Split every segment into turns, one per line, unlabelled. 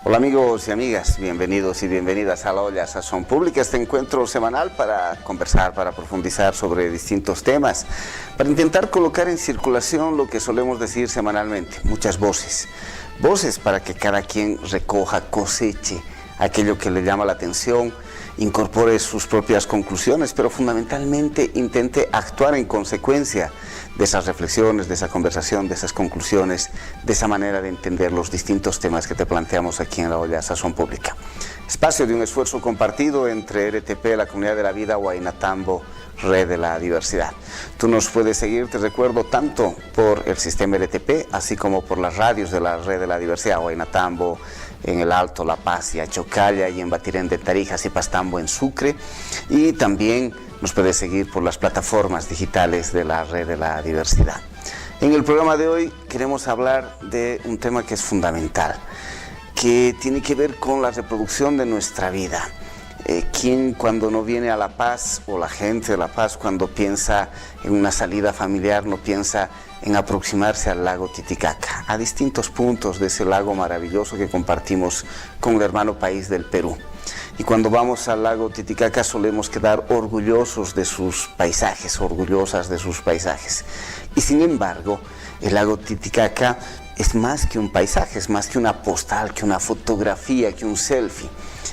Hola amigos y amigas, bienvenidos y bienvenidas a La Olla Sazón Pública, este encuentro semanal para conversar, para profundizar sobre distintos temas, para intentar colocar en circulación lo que solemos decir semanalmente, muchas voces. Voces para que cada quien recoja, coseche aquello que le llama la atención, incorpore sus propias conclusiones, pero fundamentalmente intente actuar en consecuencia de esas reflexiones, de esa conversación, de esas conclusiones, de esa manera de entender los distintos temas que te planteamos aquí en La Olla Sazón Pública. Espacio de un esfuerzo compartido entre RTP, la Comunidad de la Vida, Huaynatambo, Red de la Diversidad. Tú nos puedes seguir, te recuerdo, tanto por el sistema RTP, así como por las radios de la Red de la Diversidad, Huaynatambo, en el Alto, La Paz y Achocalla, y en Batirén de Tarijas y Pastambo en Sucre, y también nos puedes seguir por las plataformas digitales de la Red de la Diversidad. En el programa de hoy queremos hablar de un tema que es fundamental, que tiene que ver con la reproducción de nuestra vida. ¿Quién cuando no viene a La Paz, o la gente de La Paz cuando piensa en una salida familiar, no piensa en aproximarse al lago Titicaca, a distintos puntos de ese lago maravilloso que compartimos con el hermano país del Perú? Y cuando vamos al lago Titicaca solemos quedar orgullosos de sus paisajes, orgullosas de sus paisajes. Y sin embargo, el lago Titicaca es más que un paisaje, es más que una postal, que una fotografía, que un selfie.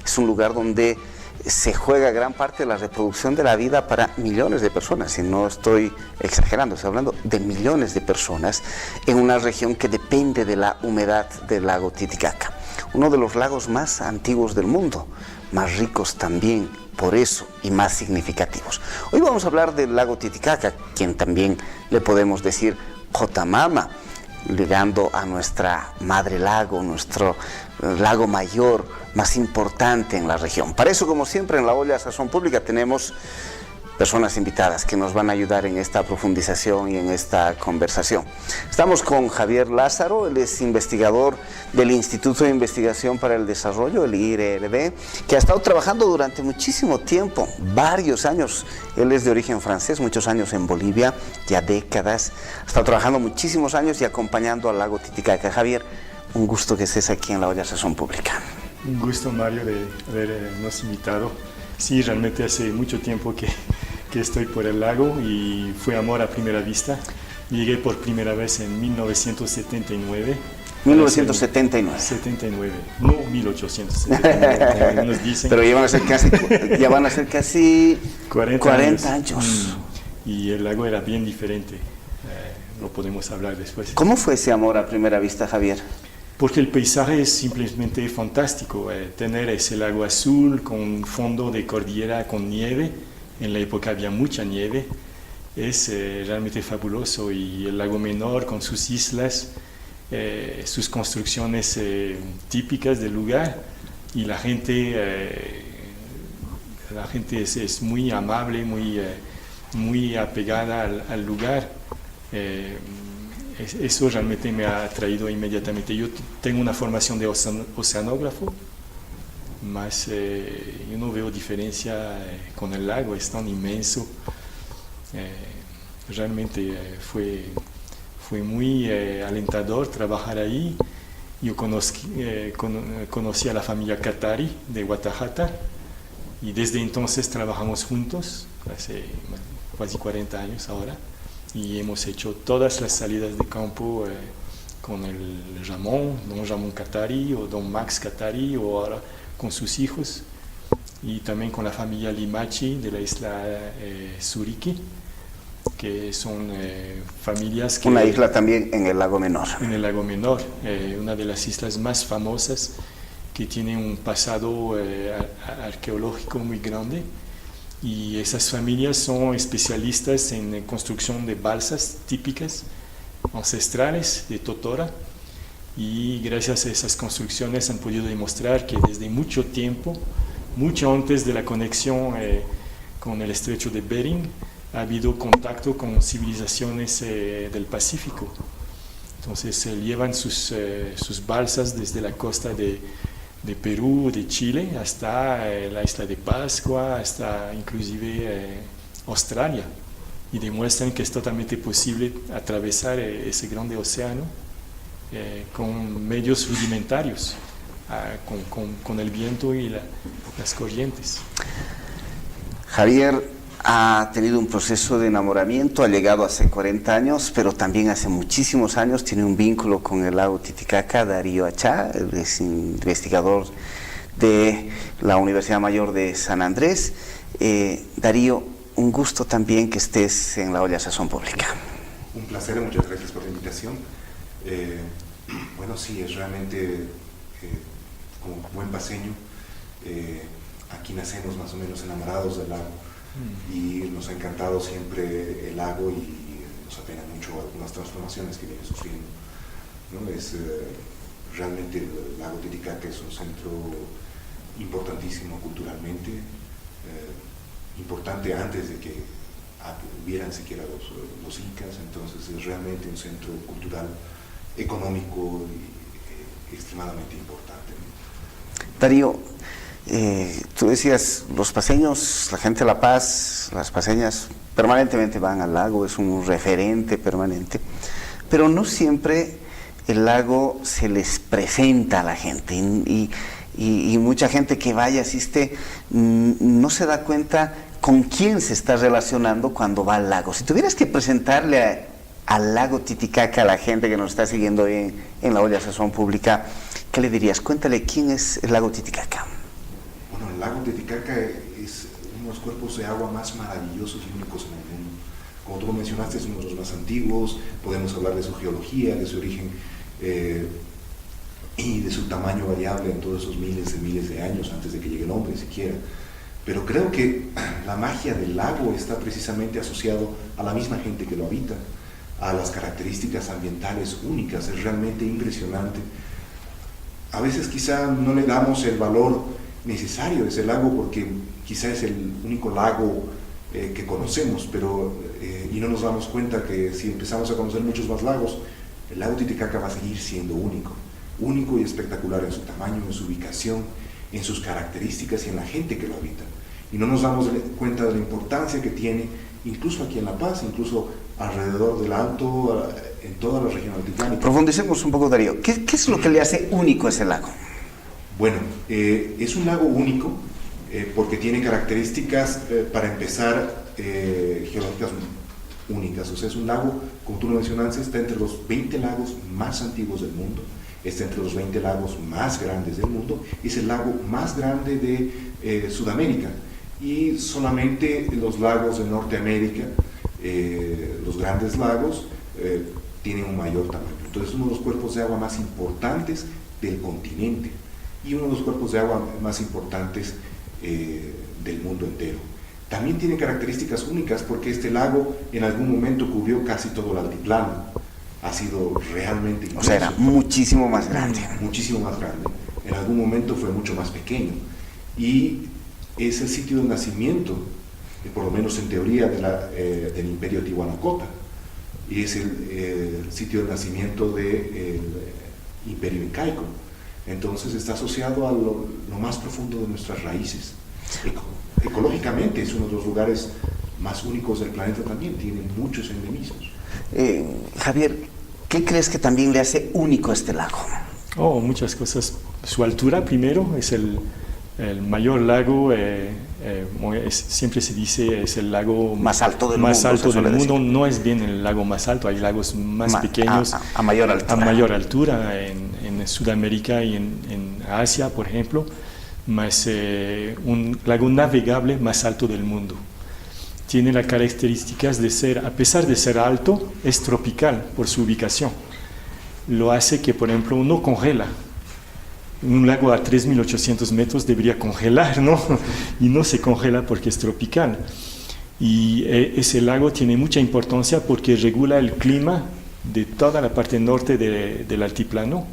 Es un lugar donde se juega gran parte de la reproducción de la vida para millones de personas, y no estoy exagerando, estoy hablando de millones de personas en una región que depende de la humedad del lago Titicaca. Uno de los lagos más antiguos del mundo, más ricos también por eso y más significativos. Hoy vamos a hablar del lago Titicaca, quien también le podemos decir Jotamama, ligando a nuestra madre lago, nuestro lago mayor más importante en la región. Para eso, como siempre, en La Olla Sazón Pública tenemos personas invitadas que nos van a ayudar en esta profundización y en esta conversación. Estamos con Javier Lázaro, él es investigador del Instituto de Investigación para el Desarrollo, el IRD, que ha estado trabajando durante muchísimo tiempo, varios años. Él es de origen francés, muchos años en Bolivia, ya décadas. Ha estado trabajando muchísimos años y acompañando al lago Titicaca. Javier, un gusto que estés aquí en La Olla Sazón Pública.
Un gusto, Mario, de habernos invitado. Sí, realmente hace mucho tiempo que estoy por el lago y fue amor a primera vista. Llegué por primera vez en 1979.
1979.
79, no 1879, nos dicen.
Pero ya van a ser casi 40 años.
Y el lago era bien diferente, lo podemos hablar después.
¿Cómo fue ese amor a primera vista, Javier?
Porque el paisaje es simplemente fantástico, tener ese lago azul con un fondo de cordillera con nieve, en la época había mucha nieve, es realmente fabuloso. Y el lago menor con sus islas, sus construcciones típicas del lugar, y la gente es muy amable, muy apegada al lugar. Eso realmente me ha atraído inmediatamente. Yo tengo una formación de oceanógrafo, mas yo no veo diferencia con el lago, es tan inmenso. Realmente fue muy alentador trabajar ahí. Yo conocí a la familia Katari de Guatajata, y desde entonces trabajamos juntos, hace casi 40 años ahora. Y hemos hecho todas las salidas de campo con el don Ramón Katari, o don Max Katari, o ahora con sus hijos, y también con la familia Limachi de la isla Suriki, que son familias que...
Una isla también en el lago Menor.
En el lago Menor, una de las islas más famosas, que tiene un pasado arqueológico muy grande. Y esas familias son especialistas en construcción de balsas típicas, ancestrales de Totora, y gracias a esas construcciones han podido demostrar que desde mucho tiempo, mucho antes de la conexión con el estrecho de Bering, ha habido contacto con civilizaciones del Pacífico. Entonces llevan sus balsas desde la costa de Perú, de Chile, hasta la isla de Pascua, hasta inclusive Australia, y demuestran que es totalmente posible atravesar ese grande océano con medios rudimentarios. con el viento y las corrientes.
Javier ha tenido un proceso de enamoramiento, ha llegado hace 40 años, pero también hace muchísimos años tiene un vínculo con el lago Titicaca. Darío Achá es investigador de la Universidad Mayor de San Andrés. Darío, un gusto también que estés en La Olla Sazón Pública.
Un placer, muchas gracias por la invitación. Bueno, sí, es realmente como buen paseño, aquí nacemos más o menos enamorados del lago y nos ha encantado siempre el lago y nos apena mucho algunas transformaciones que viene sufriendo, ¿no? Realmente el lago Titicaca es un centro importantísimo culturalmente, importante antes de que hubieran siquiera los incas, entonces es realmente un centro cultural, económico y extremadamente importante, ¿no?
Darío, tú decías, los paseños, la gente de La Paz, las paseñas permanentemente van al lago, es un referente permanente, pero no siempre el lago se les presenta a la gente y mucha gente que vaya, asiste, no se da cuenta con quién se está relacionando cuando va al lago. Si tuvieras que presentarle al lago Titicaca a la gente que nos está siguiendo en La Olla Sazón Pública, ¿qué le dirías? Cuéntale quién es el lago Titicaca.
Bueno, el lago Titicaca es uno de los cuerpos de agua más maravillosos y únicos en el mundo. Como tú lo mencionaste, es uno de los más antiguos, podemos hablar de su geología, de su origen y de su tamaño variable en todos esos miles de años antes de que llegue el hombre siquiera. Pero creo que la magia del lago está precisamente asociado a la misma gente que lo habita, a las características ambientales únicas. Es realmente impresionante. A veces quizá no le damos el valor necesario a ese lago porque quizá es el único lago que conocemos, y no nos damos cuenta que si empezamos a conocer muchos más lagos, el lago Titicaca va a seguir siendo único y espectacular en su tamaño, en su ubicación, en sus características y en la gente que lo habita. Y no nos damos cuenta de la importancia que tiene, incluso aquí en La Paz, incluso alrededor del Alto, en toda la región altiplánica.
Profundicemos un poco, Darío. ¿Qué es lo que le hace único a ese lago?
Bueno, es un lago único porque tiene características, para empezar, geológicas únicas. O sea, es un lago, como tú lo mencionaste, está entre los 20 lagos más antiguos del mundo, está entre los 20 lagos más grandes del mundo, es el lago más grande de Sudamérica, y solamente los lagos de Norteamérica, los grandes lagos, tienen un mayor tamaño. Entonces es uno de los cuerpos de agua más importantes del continente y uno de los cuerpos de agua más importantes del mundo entero. También tiene características únicas porque este lago en algún momento cubrió casi todo el altiplano. Ha sido realmente inmenso.
O sea, era muchísimo más grande.
Muchísimo más grande. En algún momento fue mucho más pequeño. Y es el sitio de nacimiento, por lo menos en teoría, del Imperio Tihuanacota. Y es el sitio de nacimiento del Imperio Incaico. Entonces está asociado a lo más profundo de nuestras raíces. Ecológicamente es uno de los lugares más únicos del planeta también, tiene muchos endemismos.
Javier, ¿qué crees que también le hace único a este lago?
Muchas cosas. Su altura, primero, es el mayor lago, siempre se dice es el lago
más alto del mundo.
No es bien el lago más alto, hay lagos más pequeños
a mayor altura.
A mayor altura en Sudamérica y en Asia, por ejemplo, más un lago navegable más alto del mundo. Tiene las características de ser, a pesar de ser alto, es tropical por su ubicación. Lo hace que, por ejemplo, no congela. Un lago a 3.800 metros debería congelar, ¿no? Y no se congela porque es tropical. Y ese lago tiene mucha importancia porque regula el clima de toda la parte norte del altiplano,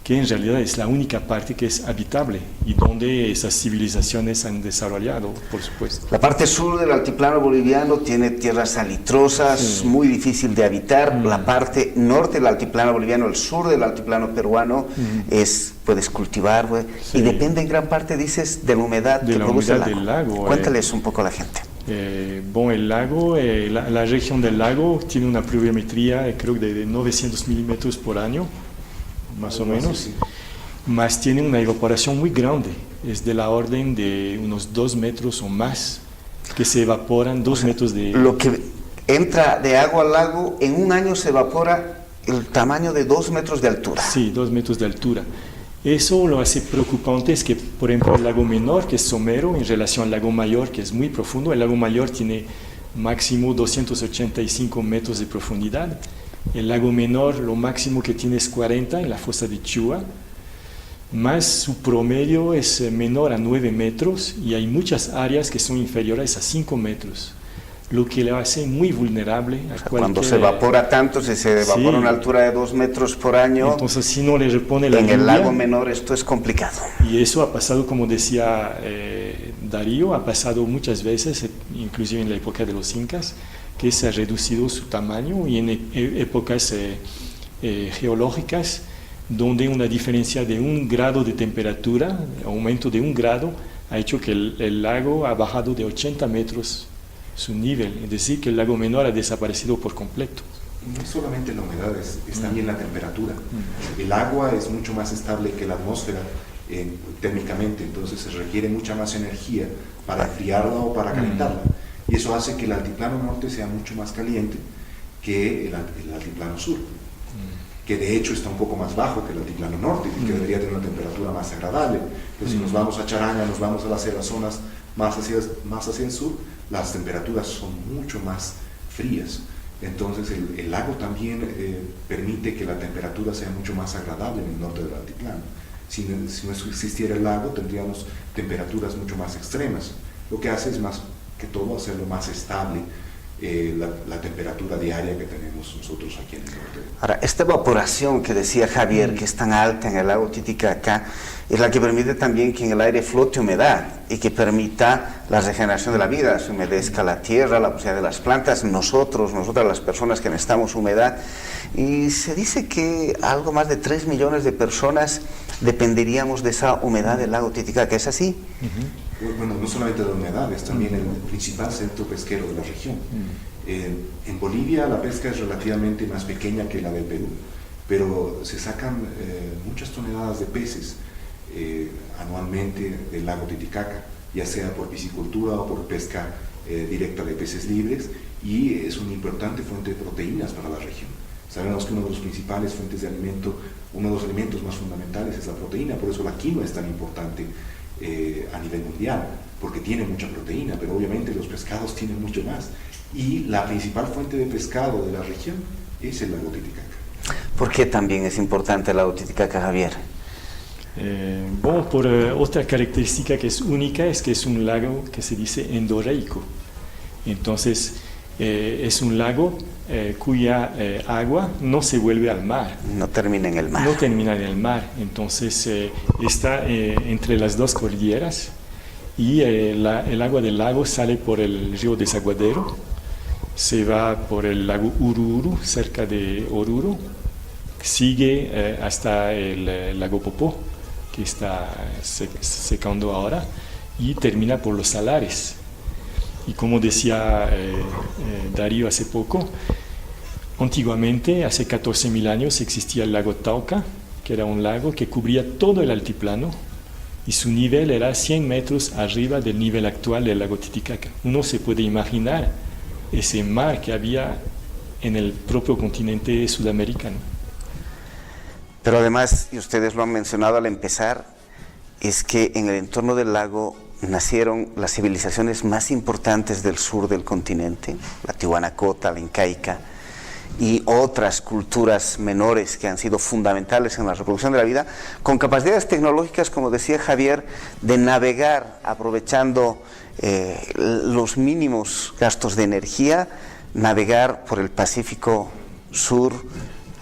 que en realidad es la única parte que es habitable y donde esas civilizaciones han desarrollado, por supuesto.
La parte sur del altiplano boliviano tiene tierras salitrosas, muy difícil de habitar. La parte norte del altiplano boliviano, el sur del altiplano peruano, puedes cultivar, y depende en gran parte, dices, de la humedad que produce el lago. Cuéntales un poco a la gente.
El lago, la región del lago tiene una pluviometría, creo, de 900 milímetros por año, más o menos. Sí. más tiene una evaporación muy grande, es de la orden de unos 2 metros o más, que se evaporan 2 metros de...
Lo que entra de agua al lago, en un año se evapora el tamaño de 2 metros de altura.
Sí, 2 metros de altura. Eso lo hace preocupante, es que, por ejemplo, el lago menor, que es somero, en relación al lago mayor, que es muy profundo, el lago mayor tiene máximo 285 metros de profundidad. El lago menor, lo máximo que tiene es 40 en la fosa de Chua, más su promedio es menor a 9 metros y hay muchas áreas que son inferiores a 5 metros, lo que le hace muy vulnerable a cualquier...
Cuando se evapora tanto, si se evapora a una altura de 2 metros por año,
entonces si no le repone la lluvia,
en el lago menor esto es complicado.
Y eso ha pasado, como decía Darío, ha pasado muchas veces, inclusive en la época de los incas, que se ha reducido su tamaño y en épocas geológicas donde una diferencia de 1 grado de temperatura, aumento de 1 grado, ha hecho que el lago ha bajado de 80 metros su nivel, es decir, que el lago menor ha desaparecido por completo.
No es solamente la humedad, es también la temperatura. El agua es mucho más estable que la atmósfera térmicamente, entonces se requiere mucha más energía para enfriarla o para calentarla. Y eso hace que el altiplano norte sea mucho más caliente que el altiplano sur, que de hecho está un poco más bajo que el altiplano norte y que debería tener una temperatura más agradable. Pero si nos vamos a Charanga, nos vamos a las zonas más hacia el sur, las temperaturas son mucho más frías. Entonces el lago también permite que la temperatura sea mucho más agradable en el norte del altiplano. Si no existiera el lago, tendríamos temperaturas mucho más extremas. Lo que hace es más que todo hacerlo más estable la temperatura diaria que tenemos nosotros aquí en el norte.
Ahora, esta evaporación que decía Javier, que es tan alta en el lago Titicaca, es la que permite también que en el aire flote humedad y que permita la regeneración de la vida, se humedezca la tierra, la posibilidad de las plantas, nosotras las personas que necesitamos humedad. Y se dice que algo más de 3 millones de personas dependeríamos de esa humedad del lago Titicaca, ¿es así?
Bueno, no solamente de la humedad, es también el principal centro pesquero de la región. En Bolivia la pesca es relativamente más pequeña que la del Perú, pero se sacan muchas toneladas de peces anualmente del lago Titicaca, ya sea por piscicultura o por pesca directa de peces libres, y es una importante fuente de proteínas para la región. Sabemos que una de las principales fuentes de alimento, uno de los alimentos más fundamentales es la proteína, por eso la quinoa es tan importante a nivel mundial, porque tiene mucha proteína, pero obviamente los pescados tienen mucho más. Y la principal fuente de pescado de la región es el lago Titicaca.
¿Por qué también es importante el lago Titicaca, Javier?
Bueno, por otra característica que es única es que es un lago que se dice endorreico. Entonces, es un lago cuya agua no se vuelve al mar.
No termina en el mar.
No termina en el mar. Entonces, está entre las dos cordilleras y el agua del lago sale por el río Desaguadero, se va por el lago Ururu, cerca de Oruro, sigue hasta el lago Popó, que está secando ahora, y termina por los salares. Y como decía Darío hace poco, antiguamente, hace 14.000 años, existía el lago Tauca, que era un lago que cubría todo el altiplano y su nivel era 100 metros arriba del nivel actual del lago Titicaca. Uno se puede imaginar ese mar que había en el propio continente sudamericano.
Pero además, y ustedes lo han mencionado al empezar, es que en el entorno del lago nacieron las civilizaciones más importantes del sur del continente, la tihuanacota, la incaica, y otras culturas menores que han sido fundamentales en la reproducción de la vida, con capacidades tecnológicas, como decía Javier, de navegar aprovechando los mínimos gastos de energía, navegar por el Pacífico Sur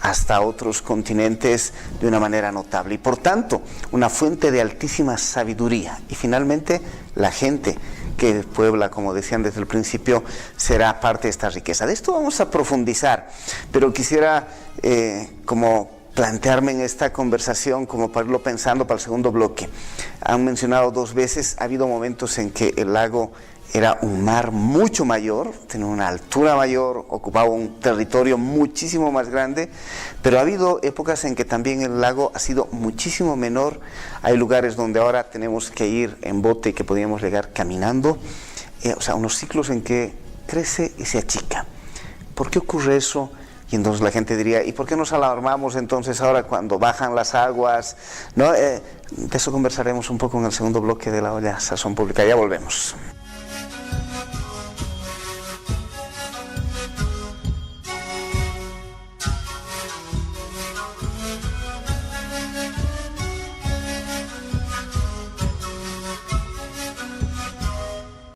hasta otros continentes de una manera notable, y por tanto una fuente de altísima sabiduría. Y finalmente la gente que puebla, como decían desde el principio, será parte de esta riqueza. De esto vamos a profundizar, pero quisiera como plantearme en esta conversación, como para irlo pensando para el segundo bloque. Han mencionado 2 veces, ha habido momentos en que el lago era un mar mucho mayor, tenía una altura mayor, ocupaba un territorio muchísimo más grande, pero ha habido épocas en que también el lago ha sido muchísimo menor. Hay lugares donde ahora tenemos que ir en bote y que podíamos llegar caminando, o sea, unos ciclos en que crece y se achica. ¿Por qué ocurre eso? Y entonces la gente diría, ¿y por qué nos alarmamos entonces ahora cuando bajan las aguas? ¿No? De eso conversaremos un poco en el segundo bloque de La Olla Sazón Pública. Ya volvemos.